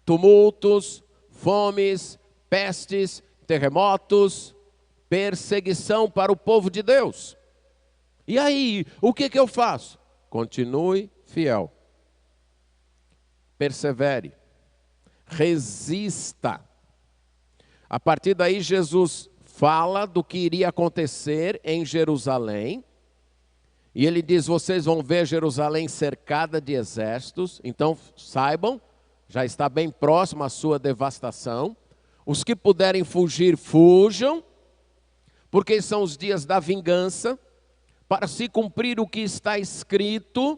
tumultos, fomes, pestes, terremotos, perseguição para o povo de Deus. E aí, o que eu faço? Continue fiel. Persevere. Resista. A partir daí, Jesus fala do que iria acontecer em Jerusalém. E ele diz, vocês vão ver Jerusalém cercada de exércitos. Então, saibam, já está bem próximo à sua devastação. Os que puderem fugir, fujam. Porque são os dias da vingança. Para se cumprir o que está escrito.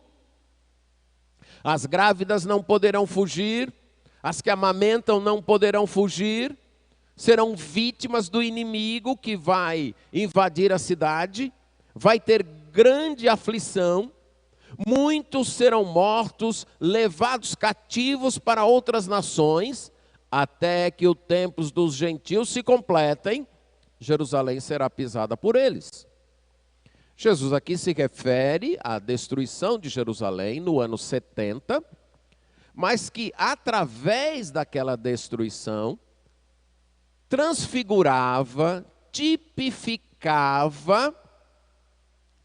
As grávidas não poderão fugir, as que amamentam não poderão fugir, serão vítimas do inimigo que vai invadir a cidade, vai ter grande aflição, muitos serão mortos, levados cativos para outras nações, até que os tempos dos gentios se completem, Jerusalém será pisada por eles. Jesus aqui se refere à destruição de Jerusalém no ano 70, mas que através daquela destruição, transfigurava, tipificava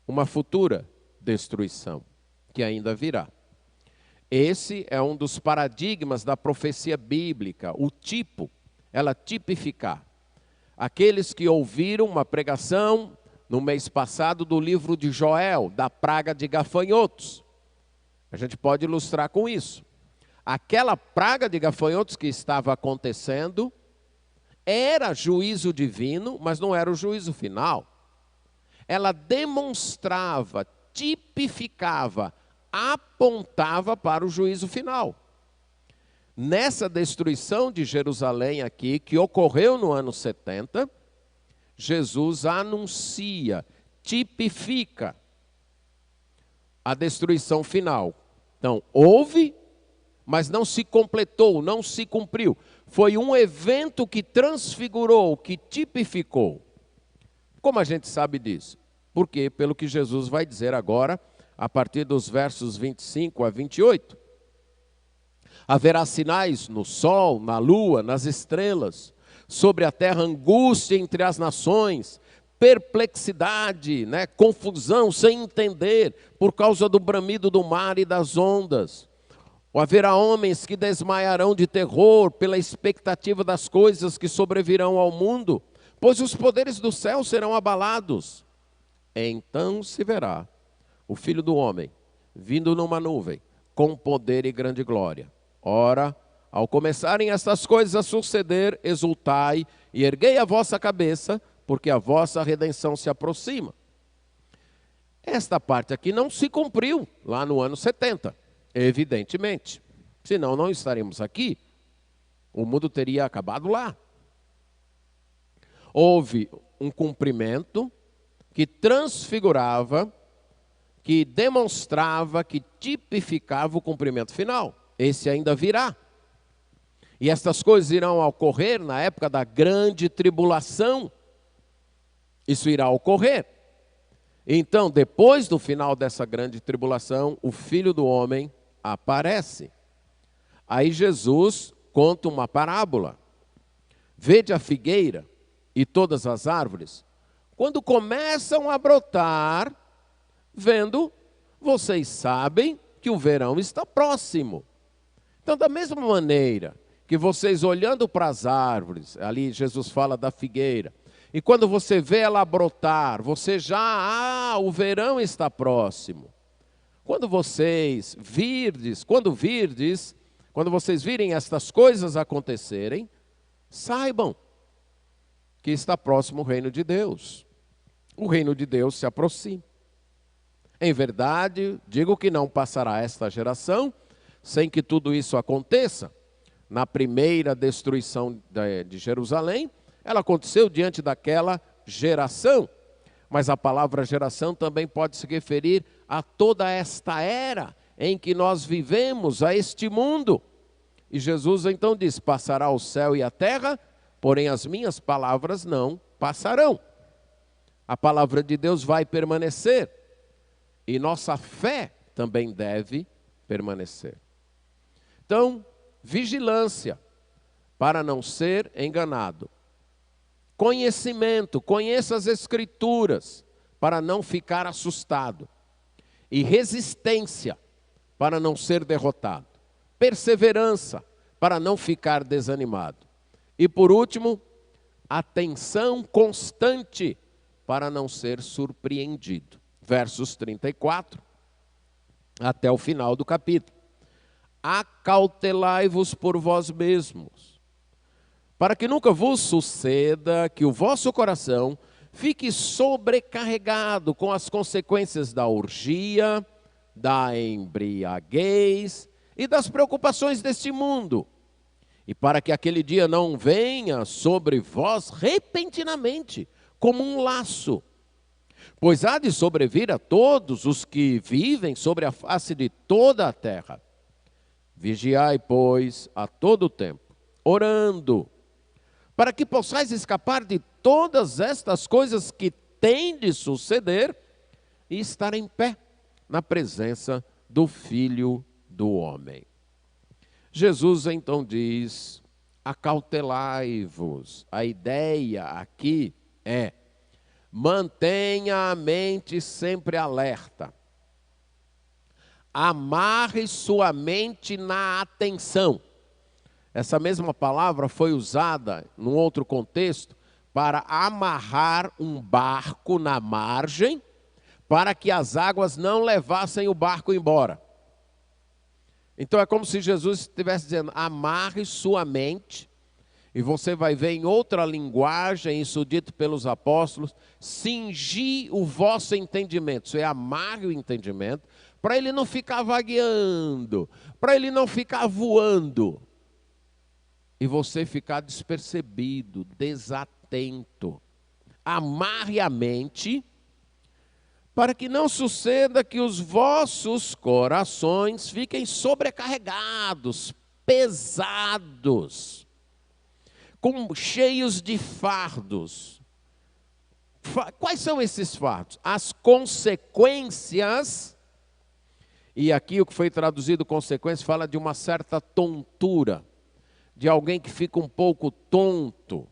uma futura destruição, que ainda virá. Esse é um dos paradigmas da profecia bíblica, o tipo, ela tipificar. Aqueles que ouviram uma pregação no mês passado do livro de Joel, da praga de gafanhotos. A gente pode ilustrar com isso. Aquela praga de gafanhotos que estava acontecendo era juízo divino, mas não era o juízo final. Ela demonstrava, tipificava, apontava para o juízo final. Nessa destruição de Jerusalém aqui, que ocorreu no ano 70, Jesus anuncia, tipifica a destruição final. Então, houve, mas não se completou, não se cumpriu. Foi um evento que transfigurou, que tipificou. Como a gente sabe disso? Porque, pelo que Jesus vai dizer agora, a partir dos versos 25 a 28, haverá sinais no sol, na lua, nas estrelas, sobre a terra angústia entre as nações, perplexidade, confusão, sem entender, por causa do bramido do mar e das ondas. Haverá homens que desmaiarão de terror pela expectativa das coisas que sobrevirão ao mundo, pois os poderes do céu serão abalados. Então se verá o Filho do Homem vindo numa nuvem, com poder e grande glória. Ora, ao começarem estas coisas a suceder, exultai e erguei a vossa cabeça, porque a vossa redenção se aproxima. Esta parte aqui não se cumpriu lá no ano 70, evidentemente. Senão não estaríamos aqui. O mundo teria acabado lá. Houve um cumprimento que transfigurava, que demonstrava, que tipificava o cumprimento final. Esse ainda virá. E estas coisas irão ocorrer na época da grande tribulação. Isso irá ocorrer. Então, depois do final dessa grande tribulação, o Filho do Homem aparece. Aí Jesus conta uma parábola. Vede a figueira e todas as árvores. Quando começam a brotar, vendo, vocês sabem que o verão está próximo. Então, da mesma maneira que vocês olhando para as árvores, ali Jesus fala da figueira, e quando você vê ela brotar, você já, o verão está próximo. Quando vocês virdes, quando vocês virem estas coisas acontecerem, saibam que está próximo o reino de Deus. O reino de Deus se aproxima. Em verdade, digo que não passará esta geração sem que tudo isso aconteça. Na primeira destruição de Jerusalém, ela aconteceu diante daquela geração. Mas a palavra geração também pode se referir a toda esta era em que nós vivemos, a este mundo. E Jesus então diz, passará o céu e a terra, porém as minhas palavras não passarão. A palavra de Deus vai permanecer. E nossa fé também deve permanecer. Então, vigilância para não ser enganado. Conhecimento, conheça as Escrituras para não ficar assustado. E resistência para não ser derrotado. Perseverança para não ficar desanimado. E por último, atenção constante para não ser surpreendido. Versos 34 até o final do capítulo. Acautelai-vos por vós mesmos, para que nunca vos suceda que o vosso coração fique sobrecarregado com as consequências da orgia, da embriaguez e das preocupações deste mundo. E para que aquele dia não venha sobre vós repentinamente, como um laço. Pois há de sobrevir a todos os que vivem sobre a face de toda a terra. Vigiai, pois, a todo tempo, orando, para que possais escapar de todas estas coisas que têm de suceder e estar em pé na presença do Filho do Homem. Jesus então diz, acautelai-vos. A ideia aqui é, mantenha a mente sempre alerta. Amarre sua mente na atenção. Essa mesma palavra foi usada, num outro contexto, para amarrar um barco na margem, para que as águas não levassem o barco embora. Então é como se Jesus estivesse dizendo, amarre sua mente, e você vai ver em outra linguagem, isso dito pelos apóstolos, cingir o vosso entendimento. Isso é, amarre o entendimento, para ele não ficar vagueando, para ele não ficar voando, e você ficar despercebido, desatento. Amarre a mente, para que não suceda que os vossos corações fiquem sobrecarregados, pesados, cheios de fardos. Quais são esses fardos? As consequências, e aqui o que foi traduzido consequência fala de uma certa tontura, de alguém que fica um pouco tonto,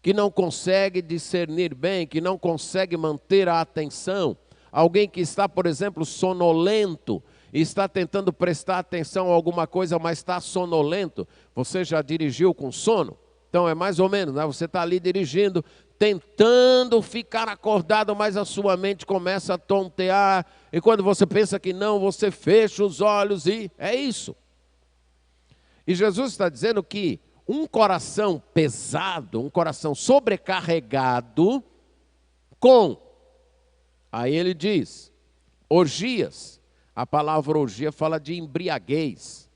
que não consegue discernir bem, que não consegue manter a atenção. Alguém que está, por exemplo, sonolento, e está tentando prestar atenção a alguma coisa, mas está sonolento. Você já dirigiu com sono? Então é mais ou menos, né? Você está ali dirigindo, tentando ficar acordado, mas a sua mente começa a tontear. E quando você pensa que não, você fecha os olhos e é isso. E Jesus está dizendo que um coração pesado, um coração sobrecarregado, aí ele diz, orgias. A palavra orgia fala de embriaguez,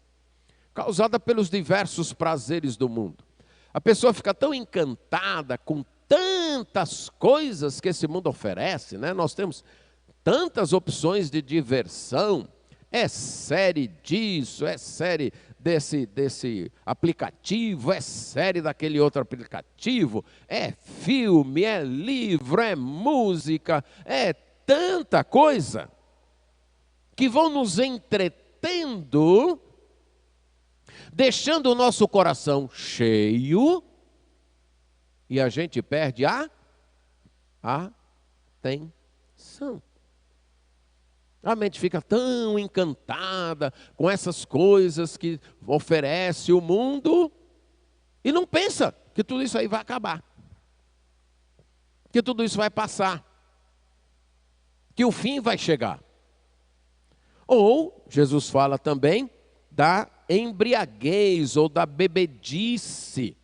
causada pelos diversos prazeres do mundo. A pessoa fica tão encantada com tantas coisas que esse mundo oferece, né? Nós temos tantas opções de diversão, é série disso, é série desse aplicativo, é série daquele outro aplicativo, é filme, é livro, é música, é tanta coisa que vão nos entretendo, deixando o nosso coração cheio, e a gente perde a atenção. A mente fica tão encantada com essas coisas que oferece o mundo e não pensa que tudo isso aí vai acabar, que tudo isso vai passar, que o fim vai chegar. Ou, Jesus fala também da embriaguez ou da bebedice,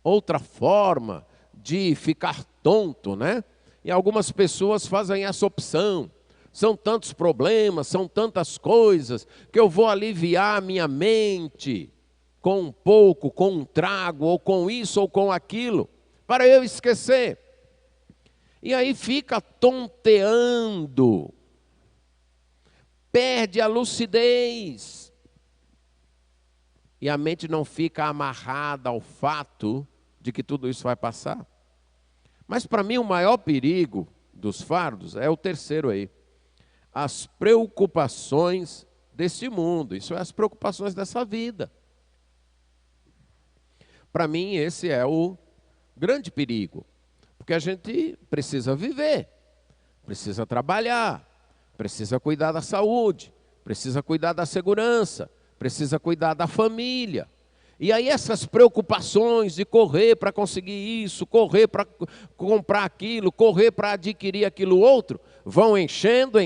outra forma de ficar tonto, né? E algumas pessoas fazem essa opção. São tantos problemas, são tantas coisas, que eu vou aliviar a minha mente com um pouco, com um trago, ou com isso ou com aquilo, para eu esquecer. E aí fica tonteando, perde a lucidez. E a mente não fica amarrada ao fato de que tudo isso vai passar. Mas para mim o maior perigo dos fardos é o terceiro aí. As preocupações desse mundo, isso é as preocupações dessa vida. Para mim esse é o grande perigo, porque a gente precisa viver, precisa trabalhar, precisa cuidar da saúde, precisa cuidar da segurança, precisa cuidar da família. E aí essas preocupações de correr para conseguir isso, correr para comprar aquilo, correr para adquirir aquilo outro, vão enchendo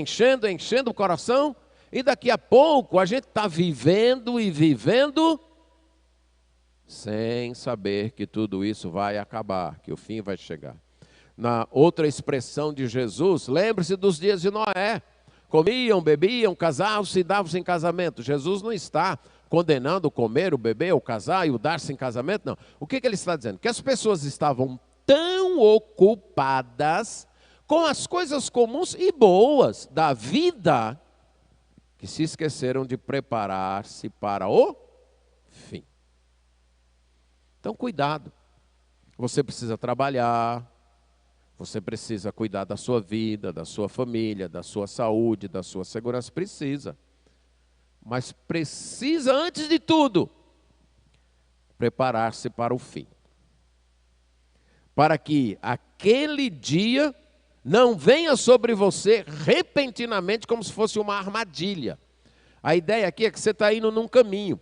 o coração, e daqui a pouco a gente está vivendo e vivendo, sem saber que tudo isso vai acabar, que o fim vai chegar. Na outra expressão de Jesus, lembre-se dos dias de Noé, comiam, bebiam, casavam-se e davam-se em casamento. Jesus não está condenando o comer, o beber, o casar e o dar-se em casamento, não. O que ele está dizendo? Que as pessoas estavam tão ocupadas com as coisas comuns e boas da vida, que se esqueceram de preparar-se para o fim. Então, cuidado. Você precisa trabalhar, você precisa cuidar da sua vida, da sua família, da sua saúde, da sua segurança. Precisa. Mas precisa, antes de tudo, preparar-se para o fim. Para que aquele dia não venha sobre você repentinamente como se fosse uma armadilha. A ideia aqui é que você está indo num caminho.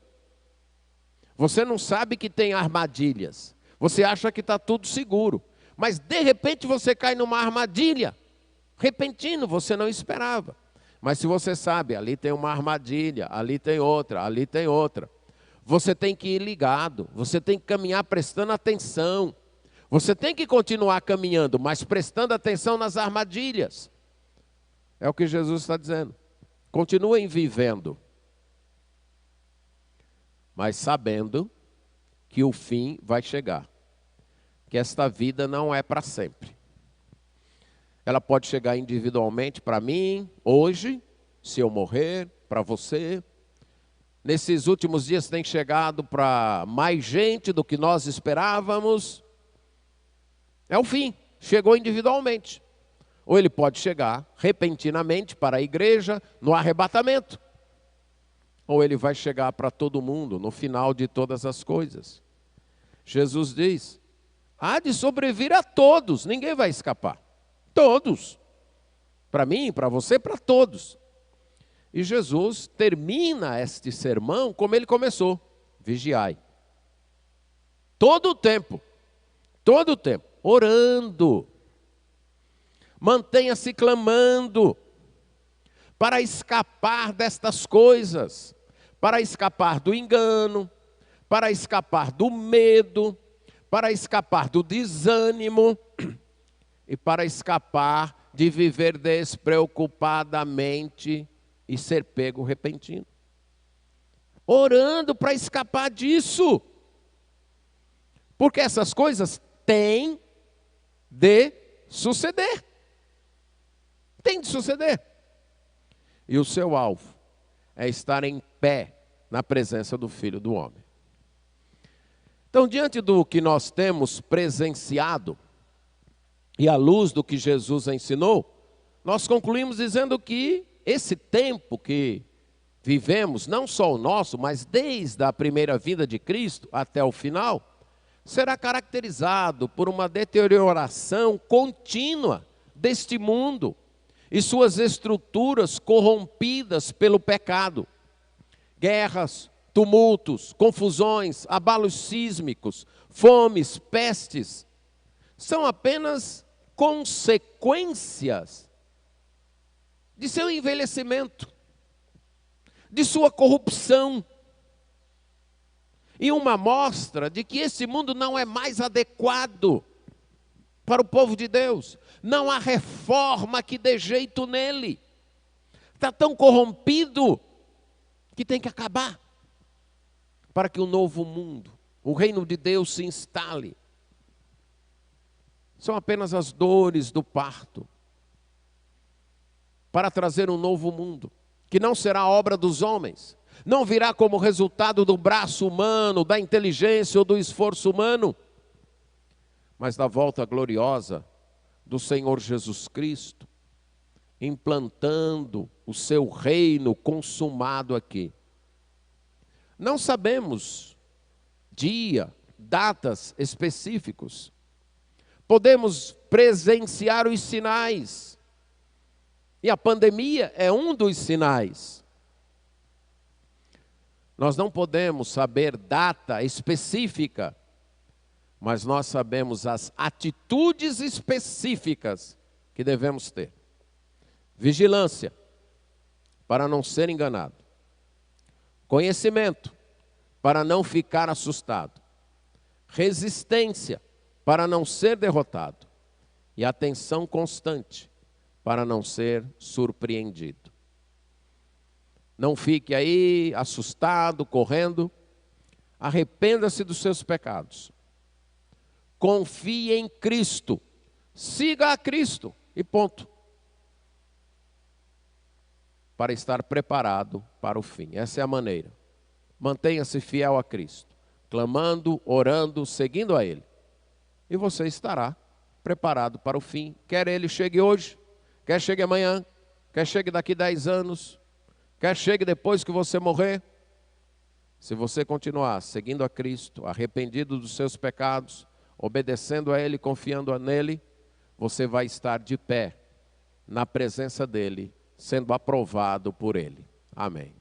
Você não sabe que tem armadilhas. Você acha que está tudo seguro. Mas de repente você cai numa armadilha. Repentino, você não esperava. Mas se você sabe, ali tem uma armadilha, ali tem outra, ali tem outra. Você tem que ir ligado, você tem que caminhar prestando atenção. Você tem que continuar caminhando, mas prestando atenção nas armadilhas. É o que Jesus está dizendo. Continuem vivendo, mas sabendo que o fim vai chegar. Que esta vida não é para sempre. Ela pode chegar individualmente para mim, hoje, se eu morrer, para você. Nesses últimos dias tem chegado para mais gente do que nós esperávamos. É o fim, chegou individualmente. Ou ele pode chegar repentinamente para a igreja no arrebatamento. Ou ele vai chegar para todo mundo no final de todas as coisas. Jesus diz, há de sobrevir a todos, ninguém vai escapar. Todos. Para mim, para você, para todos. E Jesus termina este sermão como ele começou. Vigiai. Todo o tempo, orando. Mantenha-se clamando para escapar destas coisas, para escapar do engano, para escapar do medo, para escapar do desânimo e para escapar de viver despreocupadamente e ser pego repentino. Orando para escapar disso. Porque essas coisas têm de suceder. Tem de suceder. E o seu alvo é estar em pé na presença do Filho do Homem. Então, diante do que nós temos presenciado, e à luz do que Jesus ensinou, nós concluímos dizendo que esse tempo que vivemos, não só o nosso, mas desde a primeira vinda de Cristo até o final, será caracterizado por uma deterioração contínua deste mundo e suas estruturas corrompidas pelo pecado. Guerras, tumultos, confusões, abalos sísmicos, fomes, pestes, são apenas consequências de seu envelhecimento, de sua corrupção, e uma mostra de que esse mundo não é mais adequado para o povo de Deus. Não há reforma que dê jeito nele. Está tão corrompido que tem que acabar para que o novo mundo, o reino de Deus se instale. São apenas as dores do parto para trazer um novo mundo, que não será obra dos homens, não virá como resultado do braço humano, da inteligência ou do esforço humano, mas da volta gloriosa do Senhor Jesus Cristo, implantando o seu reino consumado aqui. Não sabemos dia, datas específicos. Podemos presenciar os sinais. E a pandemia é um dos sinais. Nós não podemos saber data específica, mas nós sabemos as atitudes específicas que devemos ter. Vigilância, para não ser enganado. Conhecimento, para não ficar assustado. Resistência, para não ser derrotado. E atenção constante, para não ser surpreendido. Não fique aí assustado, correndo. Arrependa-se dos seus pecados. Confie em Cristo. Siga a Cristo. E ponto. Para estar preparado para o fim. Essa é a maneira. Mantenha-se fiel a Cristo. Clamando, orando, seguindo a Ele. E você estará preparado para o fim. Quer Ele chegue hoje, quer chegue amanhã, quer chegue daqui 10 anos, quer chegue depois que você morrer. Se você continuar seguindo a Cristo, arrependido dos seus pecados, obedecendo a Ele, confiando nele, você vai estar de pé na presença dEle, sendo aprovado por Ele. Amém.